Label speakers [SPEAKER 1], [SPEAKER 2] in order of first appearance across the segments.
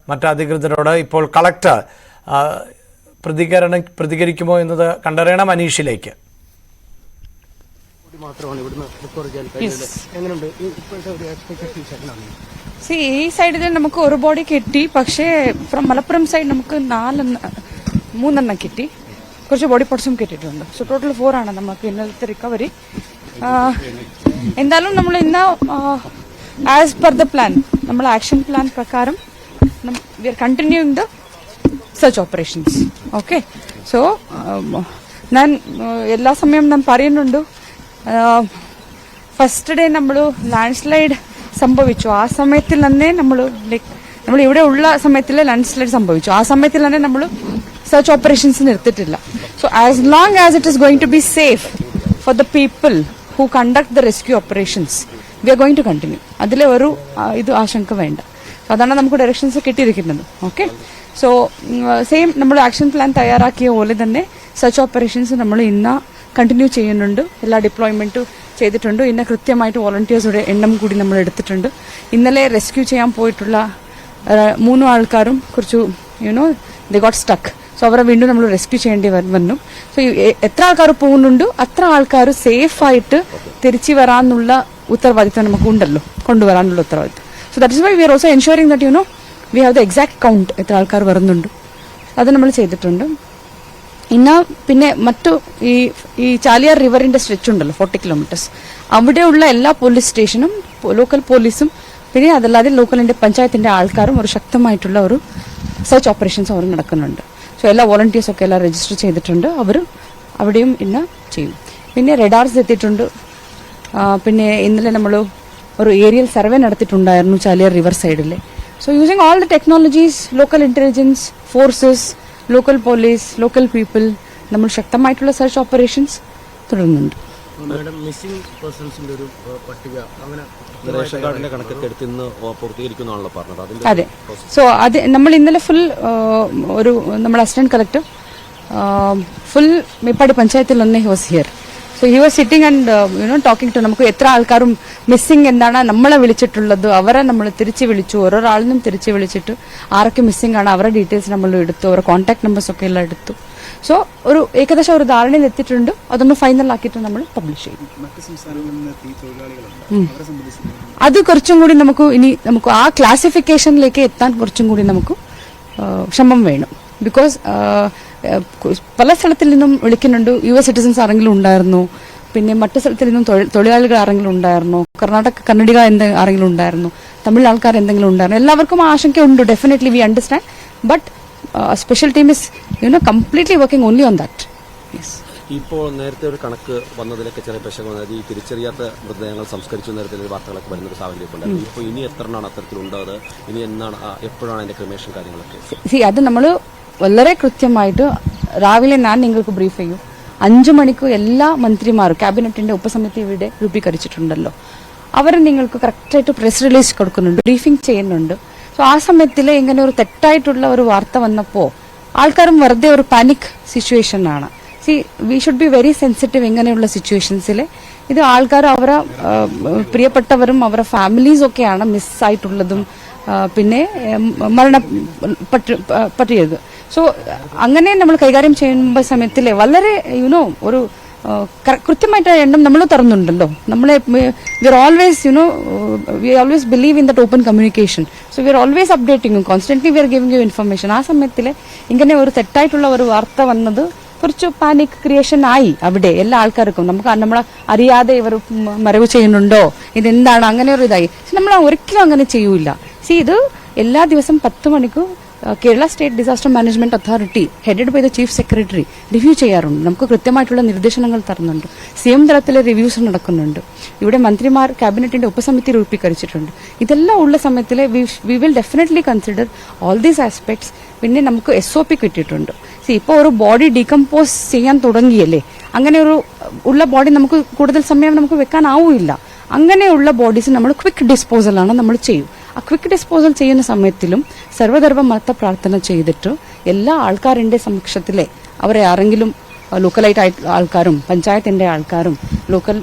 [SPEAKER 1] മറ്റ് അധികൃതരോട് ഇപ്പോൾ കളക്ടർ പ്രതികരിക്കുമോ എന്നത് കണ്ടറിയണം. അനീഷിലേക്ക്.
[SPEAKER 2] ഈ സൈഡിൽ നമുക്ക് ഒരു ബോഡി കിട്ടി, പക്ഷേ മലപ്പുറം സൈഡ് നമുക്ക് 3 കിട്ടി. കുറച്ച് ബോഡി പാർട്സും കിട്ടിയിട്ടുണ്ട്. സോ ടോട്ടൽ 4 ആണ് നമുക്ക് ഇന്നലത്തെ റിക്കവറി. എന്തായാലും നമ്മൾ ഇന്ന് ആസ് പെർ ദ പ്ലാൻ, നമ്മൾ ആക്ഷൻ പ്ലാൻ പ്രകാരം we are continuing the search operations. Okay, so ഞാൻ എല്ലാ സമയം ഞാൻ പറയുന്നുണ്ട്, ഫസ്റ്റ് ഡേ നമ്മൾ ലാൻഡ് സ്ലൈഡ് സംഭവിച്ചു. ആ സമയത്തിൽ തന്നെ നമ്മൾ ഇവിടെ ഉള്ള സമയത്തിൽ ലാൻഡ് സ്ലൈഡ് സംഭവിച്ചു. ആ സമയത്തിൽ തന്നെ നമ്മൾ സെർച്ച് ഓപ്പറേഷൻസ് നിർത്തിയിട്ടില്ല. So as long as it is going to be safe for the people who conduct the rescue operations, we are going to continue. അതിലെ ഒരു ആശങ്ക വേണ്ട. അതാണ് നമുക്ക് ഡയറക്ഷൻസ് കിട്ടിയിരിക്കുന്നത്. ഓക്കെ, സോ സെയിം നമ്മൾ ആക്ഷൻ പ്ലാൻ തയ്യാറാക്കിയ പോലെ തന്നെ സെർച്ച് ഓപ്പറേഷൻസ് നമ്മൾ ഇന്ന് കണ്ടിന്യൂ ചെയ്യുന്നുണ്ട്. എല്ലാ ഡിപ്ലോയ്മെന്റും ചെയ്തിട്ടുണ്ട്. ഇന്ന് കൃത്യമായിട്ട് വോളണ്ടിയേഴ്സുടെ എണ്ണം കൂടി നമ്മൾ എടുത്തിട്ടുണ്ട്. ഇന്നലെ റെസ്ക്യൂ ചെയ്യാൻ പോയിട്ടുള്ള 3 ആൾക്കാരും കുറച്ച് ദേ ഗോട്ട് സ്റ്റക്ക്. സോ അവരെ വീണ്ടും നമ്മൾ റെസ്ക്യൂ ചെയ്യേണ്ടി വന്നു. സോ എത്ര ആൾക്കാർ പോകുന്നുണ്ട് അത്ര ആൾക്കാർ സേഫായിട്ട് തിരിച്ചു വരാനുള്ള ഉത്തരവാദിത്വം നമുക്കുണ്ടല്ലോ, കൊണ്ടുവരാനുള്ള ഉത്തരവാദിത്വം. So that is why we are also ensuring that we have the exact count എത്ര ആൾക്കാർ വരുന്നുണ്ട്. അത് നമ്മൾ ചെയ്തിട്ടുണ്ട്. ഇന്ന് പിന്നെ മറ്റു ഈ ചാലിയാർ റിവറിന്റെ സ്ട്രെച്ച് ഉണ്ടല്ലോ 40 കിലോമീറ്റേഴ്സ്, അവിടെയുള്ള എല്ലാ പോലീസ് സ്റ്റേഷനും ലോക്കൽ പോലീസും പിന്നെ അതല്ലാതെ ലോക്കലിന്റെ പഞ്ചായത്തിന്റെ ആൾക്കാരും ഒരു ശക്തമായിട്ടുള്ള ഒരു സെർച്ച് ഓപ്പറേഷൻസ് അവർ നടക്കുന്നുണ്ട്. സോ എല്ലാ വോളണ്ടിയേഴ്സും ഒക്കെ എല്ലാം രജിസ്റ്റർ ചെയ്തിട്ടുണ്ട്. അവർ അവിടെയും ഇന്ന് ചെയ്യും. പിന്നെ റഡാർസ് എത്തിയിട്ടുണ്ട്. പിന്നെ ഇന്നലെ നമ്മൾ ഒരു ഏരിയൽ സർവേ നടത്തിയിട്ടുണ്ടായിരുന്നു ചാലിയാർ റിവർ സൈഡിൽ. So using all the technologies, local intelligence forces, local police, local people, നമ്മൾ ശക്തമായിട്ടുള്ള സെർച്ച് ഓപ്പറേഷൻസ് തുടരുന്നുണ്ട്. അതെ, സോ അത് നമ്മൾ ഇന്നലെ ഫുൾ നമ്മുടെ അസിസ്റ്റന്റ് കളക്ടർ ഫുൾ മേപ്പാടി പഞ്ചായത്തിൽ ഒന്ന് he was here. So he was sitting and talking to നമുക്ക് എത്ര ആൾക്കാരും മിസ്സിംഗ് എന്താണ് നമ്മളെ വിളിച്ചിട്ടുള്ളത്, അവരെ നമ്മൾ തിരിച്ചു വിളിച്ചു. ഓരോരാളിനും തിരിച്ചു വിളിച്ചിട്ട് ആരൊക്കെ മിസ്സിംഗ് ആണ് അവരുടെ ഡീറ്റെയിൽസ് നമ്മൾ എടുത്തു, അവരുടെ കോൺടാക്ട് നമ്പേഴ്സ് ഒക്കെ എല്ലാം എടുത്തു. സോ ഒരു ഏകദേശം ഒരു ധാരണയിൽ എത്തിയിട്ടുണ്ട്. അതൊന്ന് ഫൈനൽ ആക്കിയിട്ട് നമ്മൾ പബ്ലിഷ് ചെയ്യും. അത് കുറച്ചും കൂടി നമുക്ക് ആ ക്ലാസിഫിക്കേഷനിലേക്ക് എത്താൻ കുറച്ചും കൂടി നമുക്ക് ക്ഷമം വേണം. ബിക്കോസ് പല സ്ഥലത്തിൽ നിന്നും വിളിക്കുന്നുണ്ട്. US സിറ്റിസൺസ് ആരെങ്കിലും ഉണ്ടായിരുന്നു, പിന്നെ മറ്റു സ്ഥലത്തിൽ നിന്നും തൊഴിലാളികൾ ആരെങ്കിലും ഉണ്ടായിരുന്നു, കർണാടക ആരെങ്കിലും ഉണ്ടായിരുന്നു, തമിഴ് ആൾക്കാർ എന്തെങ്കിലും ഉണ്ടായിരുന്നു. എല്ലാവർക്കും ആശങ്ക ഉണ്ട്. Definitely we understand. But special team is completely working only on that.
[SPEAKER 3] ഇപ്പോൾ നേരത്തെ ഒരു കണക്ക് വന്നതിലൊക്കെ ചെറിയ പ്രശ്നങ്ങൾ, ഈ തിരിച്ചറിയാത്ത മൃതദേഹങ്ങൾ സംസ്കരിച്ചു നേരത്തെ വാർത്തകളൊക്കെ വരുന്നൊരു സാഹചര്യം ഉണ്ടായിരുന്നു. ഇപ്പോൾ ഇനി എത്രയാണ് അത്തരത്തിലുണ്ടായത്, ഇനി എപ്പോഴാണ് അതിന്റെ ക്രമേഷൻ കാര്യങ്ങളൊക്കെ?
[SPEAKER 2] അത് നമ്മൾ വളരെ കൃത്യമായിട്ട് രാവിലെ ഞാൻ നിങ്ങൾക്ക് ബ്രീഫ് ചെയ്യും. 5 മണിക്ക് എല്ലാ മന്ത്രിമാരും ക്യാബിനറ്റിന്റെ ഉപസമിതി ഇവിടെ രൂപീകരിച്ചിട്ടുണ്ടല്ലോ, അവർ നിങ്ങൾക്ക് കറക്റ്റായിട്ട് പ്രസ് റിലീസ് കൊടുക്കുന്നുണ്ട്, ബ്രീഫിംഗ് ചെയ്യുന്നുണ്ട്. സോ ആ സമയത്തിൽ ഇങ്ങനെ ഒരു തെറ്റായിട്ടുള്ള ഒരു വാർത്ത വന്നപ്പോൾ ആൾക്കാരും വെറുതെ ഒരു പാനിക് സിറ്റുവേഷൻ ആണ്. We should be very sensitive. ഇങ്ങനെയുള്ള സിറ്റുവേഷൻസിൽ ഇത് ആൾക്കാർ അവരെ പ്രിയപ്പെട്ടവരും അവരുടെ ഫാമിലീസ് ഒക്കെയാണ് മിസ്സായിട്ടുള്ളതും പിന്നെ പറ്റിയത്. സോ അങ്ങനെ നമ്മൾ കൈകാര്യം ചെയ്യുമ്പോൾ സമയത്തിൽ വളരെ ഒരു കൃത്യമായിട്ട് എണ്ണം നമ്മൾ തരുന്നുണ്ടല്ലോ. നമ്മളെ we always believe in that open communication. So we are always updating, constantly we are giving you information. ആ സമയത്തിൽ ഇങ്ങനെ ഒരു തെറ്റായിട്ടുള്ള ഒരു വാർത്ത വന്നത് കുറച്ച് പാനിക് ക്രിയേഷൻ ആയി അവിടെ എല്ലാ ആൾക്കാർക്കും. നമ്മളെ അറിയാതെ ഇവർ മറവ് ചെയ്യുന്നുണ്ടോ, ഇതെന്താണ്, അങ്ങനെ ഒരു ഇതായി. നമ്മൾ ഒരിക്കലും അങ്ങനെ ചെയ്യൂല. ഇത് എല്ലാ ദിവസം 10 മണിക്ക് Kerala state disaster management authority headed by the chief secretary review ചെയ്യാറുണ്ട്. നമുക്ക് കൃത്യമായിട്ടുള്ള നിർദ്ദേശങ്ങൾ തരുന്നുണ്ട്. CM തലത്തിലെ റിവ്യൂസ് നടക്കുന്നുണ്ട്. ഇവിടെ മന്ത്രിമാർ ക്യാബിനറ്റിന്റെ ഉപസമിതി രൂപീകരിച്ചിട്ടുണ്ട്. ഇതെല്ലാം ഉള്ള സമയത്തിൽ we will definitely consider all these aspects. പിന്നെ നമുക്ക് SOP കിട്ടിയിട്ടുണ്ട്. ഇപ്പോൾ ഒരു ബോഡി ഡീകമ്പോസ് ചെയ്യാൻ തുടങ്ങിയല്ലേ, അങ്ങനെ ഉള്ള ബോഡി നമുക്ക് കൂടുതൽ സമയം നമുക്ക് വെക്കാനാവില്ല. അങ്ങനെയുള്ള ബോഡീസ് നമ്മൾ ക്വിക്ക് ഡിസ്പോസലാണ് നമ്മൾ ചെയ്യും. ആ ക്വിക്ക് ഡിസ്പോസൽ ചെയ്യുന്ന സമയത്തിലും സർവ്വധർമ്മ മത പ്രാർത്ഥന ചെയ്തിട്ട് എല്ലാ ആൾക്കാരുടെ സമക്ഷത്തിലെ അവരെ ആരെങ്കിലും ലോക്കലായിട്ട് ആൾക്കാരും പഞ്ചായത്തിന്റെ ആൾക്കാരും ലോക്കൽ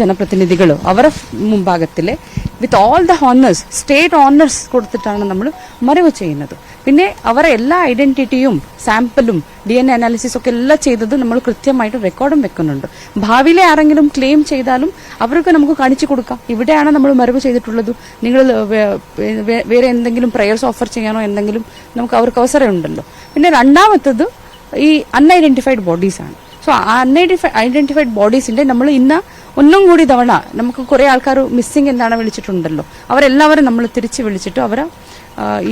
[SPEAKER 2] ജനപ്രതിനിധികളും അവരുടെ മുമ്പാകത്തിലെ with all the honours state honours കൊടുത്തിട്ടാണ് നമ്മൾ മറവ് ചെയ്യുന്നത്. പിന്നെ അവരെ എല്ലാ ഐഡന്റിറ്റിയും സാമ്പിളും DNA അനാലിസിസ് ഒക്കെ എല്ലാം ചെയ്തത് നമ്മൾ കൃത്യമായിട്ട് റെക്കോർഡും വെക്കുന്നുണ്ട്. ഭാവിയിലെ ആരെങ്കിലും ക്ലെയിം ചെയ്താലും അവർക്ക് നമുക്ക് കാണിച്ചു കൊടുക്കാം, ഇവിടെയാണ് നമ്മൾ മറവ് ചെയ്തിട്ടുള്ളത്, നിങ്ങൾ വേറെ എന്തെങ്കിലും പ്രയർസ് ഓഫർ ചെയ്യാനോ എന്തെങ്കിലും നമുക്ക് അവർക്ക് അവസരമുണ്ടല്ലോ. പിന്നെ രണ്ടാമത്തത് ഈ അൺഐഡന്റിഫൈഡ് ബോഡീസ് ആണ്. സോ ഐഡന്റിഫൈഡ് ബോഡീസിന്റെ നമ്മൾ ഒന്നും കൂടി തവണ നമുക്ക് കുറെ ആൾക്കാർ മിസ്സിംഗ് എന്താണ് വിളിച്ചിട്ടുണ്ടല്ലോ, അവരെല്ലാവരും നമ്മൾ തിരിച്ച് വിളിച്ചിട്ട് അവരെ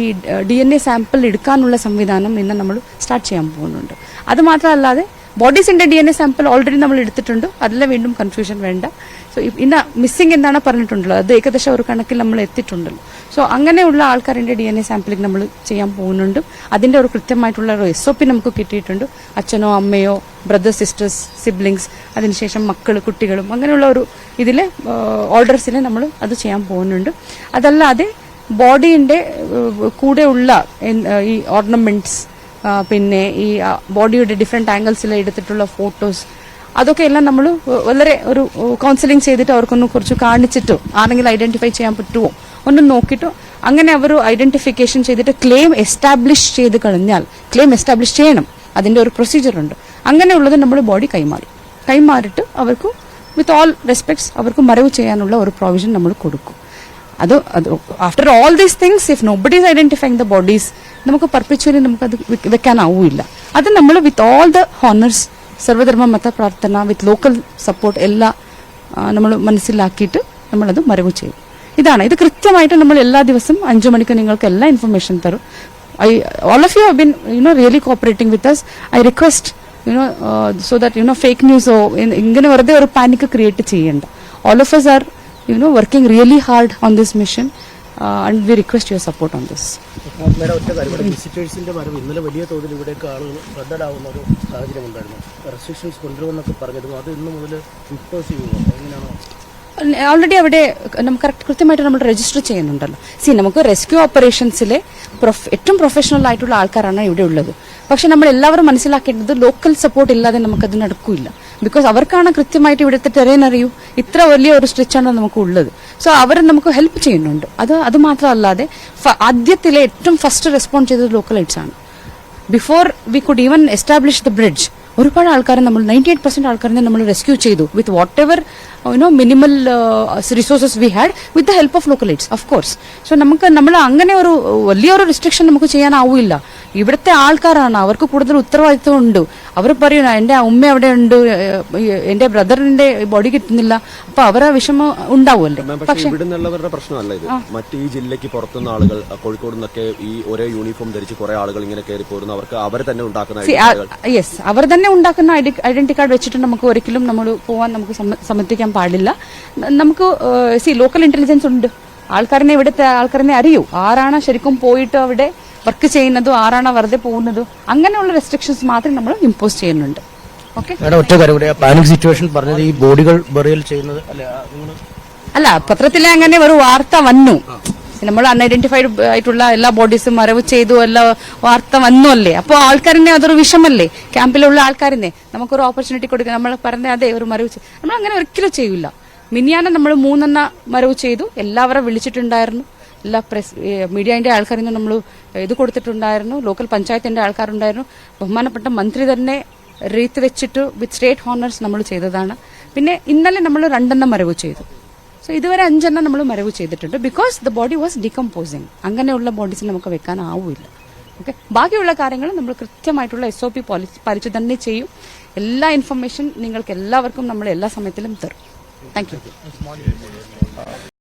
[SPEAKER 2] ഈ DNA സാമ്പിൾ എടുക്കാനുള്ള സംവിധാനം ഇന്ന് നമ്മൾ സ്റ്റാർട്ട് ചെയ്യാൻ പോകുന്നുണ്ട്. അത് മാത്രമല്ലാതെ ബോഡീസിന്റെ DNA സാമ്പിൾ ഓൾറെഡി നമ്മൾ എടുത്തിട്ടുണ്ട്, അതിലെ വീണ്ടും കൺഫ്യൂഷൻ വേണ്ട. സോ ഇന്ന് മിസ്സിംഗ് എന്താണ് പറഞ്ഞിട്ടുണ്ടല്ലോ, അത് ഏകദേശം ഒരു കണക്കിൽ നമ്മൾ എത്തിയിട്ടുണ്ടല്ലോ. സോ അങ്ങനെയുള്ള ആൾക്കാരുടെ DNA സാമ്പിളിംഗ് നമ്മൾ ചെയ്യാൻ പോകുന്നുണ്ട്. അതിന്റെ ഒരു കൃത്യമായിട്ടുള്ള ഒരു SOP നമുക്ക് കിട്ടിയിട്ടുണ്ട്. അച്ഛനോ അമ്മയോ ബ്രദേഴ്സ് സിസ്റ്റേഴ്സ് സിബ്ലിങ്സ് അതിനുശേഷം മക്കൾ കുട്ടികളും അങ്ങനെയുള്ള ഒരു ഇതിലെ ഓർഡേഴ്സിൽ നമ്മൾ അത് ചെയ്യാൻ പോകുന്നുണ്ട്. അതല്ലാതെ ബോഡിയുടെ കൂടെയുള്ള ഈ ഓർണമെന്റ്സ് പിന്നെ ഈ ബോഡിയുടെ ഡിഫറെന്റ് ആംഗിൾസിൽ എടുത്തിട്ടുള്ള ഫോട്ടോസ് അതൊക്കെ എല്ലാം നമ്മൾ വളരെ ഒരു കൗൺസിലിംഗ് ചെയ്തിട്ട് അവർക്കൊന്ന് കുറച്ച് കാണിച്ചിട്ടോ ആരെങ്കിലും ഐഡന്റിഫൈ ചെയ്യാൻ പറ്റുമോ ഒന്ന് നോക്കിയിട്ടോ അങ്ങനെ അവർ ഐഡന്റിഫിക്കേഷൻ ചെയ്തിട്ട് ക്ലെയിം എസ്റ്റാബ്ലിഷ് ചെയ്ത് കഴിഞ്ഞാൽ ക്ലെയിം എസ്റ്റാബ്ലിഷ് ചെയ്യണം, അതിന്റെ ഒരു പ്രൊസീജിയർ ഉണ്ട്. അങ്ങനെയുള്ളത് നമ്മൾ ബോഡി കൈമാറിയിട്ട് അവർക്ക് വിത്ത് ഓൾ റെസ്പെക്ട്സ് അവർക്ക് മറവ് ചെയ്യാനുള്ള ഒരു പ്രൊവിഷൻ നമ്മൾ കൊടുക്കും. അത് after all these things if nobody is identifying the bodies നമുക്ക് പെർപെച്വലി നമുക്കത് വെക്കാനാവില്ല. അത് നമ്മൾ വിത്ത് ഓൾ ദ ഹോണേഴ്സ് സർവധർമ്മ മത പ്രാർത്ഥന വിത്ത് ലോക്കൽ സപ്പോർട്ട് എല്ലാം നമ്മൾ മനസ്സിലാക്കിയിട്ട് നമ്മളത് മറവ് ചെയ്യും. ഇത് കൃത്യമായിട്ട് നമ്മൾ എല്ലാ ദിവസവും 5 മണിക്ക് നിങ്ങൾക്ക് എല്ലാ ഇൻഫർമേഷൻ തരും. All of you have been really cooperating with us. I request so that fake news ingane varade or panic create cheyanda. All of us are working really hard on this mission and we request your support on this.
[SPEAKER 4] Madam ഒറ്റ കാര്യം, ഇവിടെ വിസിറ്റേഴ്സിന്റെ വരവ് ഇന്നലെ വലിയ തോതിൽ ഇവിടേക്ക് ആളുകൾ ശ്രദ്ധടാവുന്ന ഒരു സാഹചര്യം ഉണ്ടായിരുന്നു. റെസ്ട്രിക്ഷൻസ് കൊണ്ടുവരുമെന്നൊക്കെ പറഞ്ഞിരുന്നു, അത് ഇന്ന് മുതൽ ഇമ്പോസ് ചെയ്യുമോ, എങ്ങനെയാണോ?
[SPEAKER 2] ഓൾറെഡി അവിടെ നമുക്ക് കൃത്യമായിട്ട് നമ്മൾ രജിസ്റ്റർ ചെയ്യുന്നുണ്ടല്ലോ. നമുക്ക് റെസ്ക്യൂ ഓപ്പറേഷൻസിലെ ഏറ്റവും പ്രൊഫഷണൽ ആയിട്ടുള്ള ആൾക്കാരാണ് ഇവിടെ ഉള്ളത്. പക്ഷെ നമ്മൾ എല്ലാവരും മനസ്സിലാക്കേണ്ടത് ലോക്കൽ സപ്പോർട്ട് ഇല്ലാതെ നമുക്കത് നടക്കില്ല. ബിക്കോസ് അവർക്കാണ് കൃത്യമായിട്ട് ഇവിടുത്തെ ടെറേൻ അറിയൂ, ഇത്ര വലിയ ഒരു സ്ട്രെച്ചാണ് നമുക്ക് ഉള്ളത്. സോ അവർ നമുക്ക് ഹെൽപ്പ് ചെയ്യുന്നുണ്ട്. അത് മാത്രമല്ലാതെ ആദ്യത്തിലെ ഏറ്റവും ഫസ്റ്റ് റെസ്പോണ്ട് ചെയ്തത് ലോക്കൽ എയ്ഡ്സ് ആണ്. Before we could even establish the bridge ഒരുപാട് ആൾക്കാരെ നമ്മൾ 98% ആൾക്കാരെ നമ്മൾ റെസ്ക്യൂ ചെയ്തു with what ever minimal resources we had with the help of local AIDS of course. So നമ്മൾ അങ്ങനെ ഒരു വലിയൊരു റെസ്ട്രിക്ഷൻ നമുക്ക് ചെയ്യാനാവില്ല. ഇവിടുത്തെ ആൾക്കാരാണ്, അവർക്ക് കൂടുതൽ ഉത്തരവാദിത്വം ഉണ്ട്. അവർ പറയും എന്റെ ഉമ്മ അവിടെ ഉണ്ട്, എന്റെ ബ്രദറിന്റെ ബോഡി കിട്ടുന്നില്ല, അപ്പൊ അവരെ വിഷമം ഉണ്ടാവുമല്ലോ.
[SPEAKER 3] പക്ഷേ ഇവിടുന്നുള്ളവരുടെ പ്രശ്നമല്ല ഇത്. മറ്റ് ഈ ജില്ലയ്ക്ക് പുറത്തുനിന്ന് ആളുകൾ കോഴിക്കോട് നിന്നൊക്കെ ഈ ഒരേ യൂണിഫോം ധരിച്ച് കുറെ ആളുകൾ ഇങ്ങനെ കയറി പോരുന്നു. അവർക്ക് അവർ തന്നെ ഉണ്ടാക്കുന്ന
[SPEAKER 2] അവർ തന്നെ ഉണ്ടാക്കുന്ന ഐഡന്റിറ്റി കാർഡ് വെച്ചിട്ട് നമുക്ക് ഒരിക്കലും നമ്മൾ പോവാൻ നമുക്ക് സമ്മതിക്കാൻ പാടില്ല. നമുക്ക് ലോക്കൽ ഇന്റലിജൻസ് ഉണ്ട്, ആൾക്കാരനെ ഇവിടുത്തെ ആൾക്കാരനെ അറിയൂ, ആരാണ് ശരിക്കും പോയിട്ട് അവിടെ വർക്ക് ചെയ്യുന്നതും ആരാണ് വെറുതെ പോകുന്നതും അങ്ങനെയുള്ള റെസ്ട്രിക്ഷൻസ് മാത്രമേ നമ്മൾ ഇമ്പോസ് ചെയ്യുന്നുണ്ട്. ഓക്കെ,
[SPEAKER 4] ഒറ്റ കാര്യം, പാനിക് സിറ്റുവേഷൻ പറഞ്ഞത് ഈ ബോഡികൾ ബറിയൽ ചെയ്യുന്നത്
[SPEAKER 2] അല്ല, പത്രത്തിലെ അങ്ങനെ ഒരു വാർത്ത വന്നു, നമ്മൾ അൺഐഡന്റിഫൈഡ് ആയിട്ടുള്ള എല്ലാ ബോഡീസും മറവ് ചെയ്തു എല്ലാ വാർത്ത വന്നു അല്ലേ. അപ്പോൾ ആൾക്കാരനെ അതൊരു വിഷമല്ലേ, ക്യാമ്പിലുള്ള ആൾക്കാരനെ നമുക്കൊരു ഓപ്പർച്യൂണിറ്റി കൊടുക്കുക. നമ്മൾ പറഞ്ഞ അതെ ഒരു മറവ് നമ്മൾ അങ്ങനെ ഒരിക്കലും ചെയ്യില്ല. മിനിയാനെ നമ്മൾ 3 മറവ് ചെയ്തു, എല്ലാവരും വിളിച്ചിട്ടുണ്ടായിരുന്നു, എല്ലാ മീഡിയന്റെ ആൾക്കാരിൽ നിന്ന് നമ്മൾ ഇത് കൊടുത്തിട്ടുണ്ടായിരുന്നു, ലോക്കൽ പഞ്ചായത്തിന്റെ ആൾക്കാരുണ്ടായിരുന്നു, ബഹുമാനപ്പെട്ട മന്ത്രി തന്നെ റീത്ത് വെച്ചിട്ട് വിത്ത് സ്റ്റേറ്റ് ഹോണേഴ്സ് നമ്മൾ ചെയ്തതാണ്. പിന്നെ ഇന്നലെ നമ്മൾ 2 മറവ് ചെയ്തു. സോ ഇതുവരെ 5 നമ്മൾ മറവ് ചെയ്തിട്ടുണ്ട്. Because the body was decomposing. അങ്ങനെയുള്ള ബോഡീസ് നമുക്ക് വെക്കാനാവില്ല. ഓക്കെ, ബാക്കിയുള്ള കാര്യങ്ങൾ നമ്മൾ കൃത്യമായിട്ടുള്ള SOP പാലിച്ചു തന്നെ ചെയ്യും. എല്ലാ ഇൻഫർമേഷൻ നിങ്ങൾക്ക് എല്ലാവർക്കും നമ്മൾ എല്ലാ സമയത്തിലും തരും. Thank you.